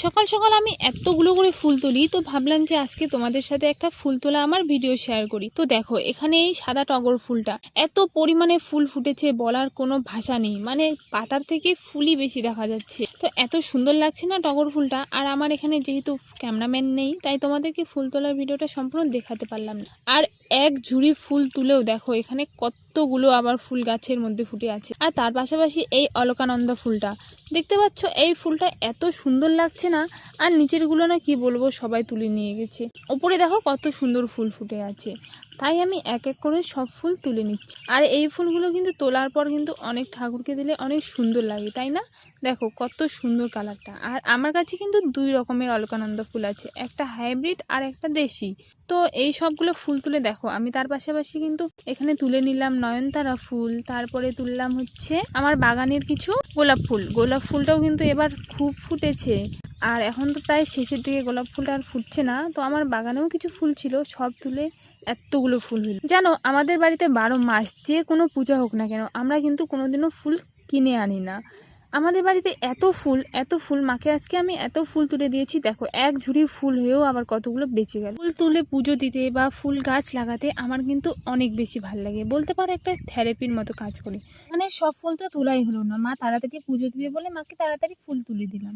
সকাল সকাল আমি এতগুলো করে ফুল তুলি, তো ভাবলাম যে আজকে তোমাদের সাথে একটা ফুল তোলা আমার ভিডিও শেয়ার করি। তো দেখো এখানে এই সাদা টগর ফুলটা এত পরিমাণে ফুল ফুটেছে, বলার কোনো ভাষা নেই। মানে পাতার থেকে ফুলই বেশি দেখা যাচ্ছে, তো এত সুন্দর লাগছে না টগর ফুলটা। আর আমার এখানে যেহেতু ক্যামেরাম্যান নেই, তাই তোমাদেরকে ফুল তোলার ভিডিওটা সম্পূর্ণ দেখাতে পারলাম না। আর এক ঝুড়ি ফুল তুলেও দেখো এখানে কতগুলো আবার ফুল গাছের মধ্যে ফুটে আছে। আর তার পাশাপাশি এই অলকানন্দা ফুলটা দেখতে পাচ্ছ, এই ফুলটা এত সুন্দর লাগছে না। আর নিচেরগুলো না কি বলবো, সবাই তুলে নিয়ে গেছে। ওপরে দেখো কত সুন্দর ফুল ফুটে আছে, তাই আমি এক এক করে সব ফুল তুলে নিচ্ছি। আর এই ফুলগুলো কিন্তু তোলার পর কিন্তু অনেক ঠাকুরকে দিলে অনেক সুন্দর লাগে, তাই না? দেখো কত সুন্দর কালারটা। আর আমার কাছে কিন্তু দুই রকমের অলকানন্দা ফুল আছে, একটা হাইব্রিড আর একটা দেশি। তো এই সবগুলো ফুল তুলে দেখো আমি তার পাশাপাশি কিন্তু এখানে তুলে নিলাম নয়নতারা ফুল, তারপরে তুললাম হচ্ছে আমার বাগানের কিছু গোলাপ ফুল। গোলাপ ফুলটাও কিন্তু এবার খুব ফুটেছে। আর এখন তো প্রায় শেষের দিকে, গোলাপ ফুলটা আর ফুটছে না। তো আমার বাগানেও কিছু ফুল ছিল, সব তুলে এতগুলো ফুল হইল। জানো আমাদের বাড়িতে 12 মাস যে কোনো পূজা হোক না কেন, আমরা কিন্তু কোনোদিনও ফুল কিনে আনি না। আমাদের বাড়িতে এত ফুল মাকে আজকে আমি এত ফুল তুলে দিয়েছি। দেখো এক ঝুড়ি ফুল হয়েও আবার কতগুলো বেঁচে গেল। ফুল তুলে পুজো দিতে বা ফুল গাছ লাগাতে আমার কিন্তু অনেক বেশি ভালো লাগে, বলতে পারো একটা থেরাপির মতো কাজ করে। মানে সব ফুল তো তোলাই হলো না, মা তাড়াতাড়ি পুজো দিবে বলে মাকে তাড়াতাড়ি ফুল তুলে দিলাম।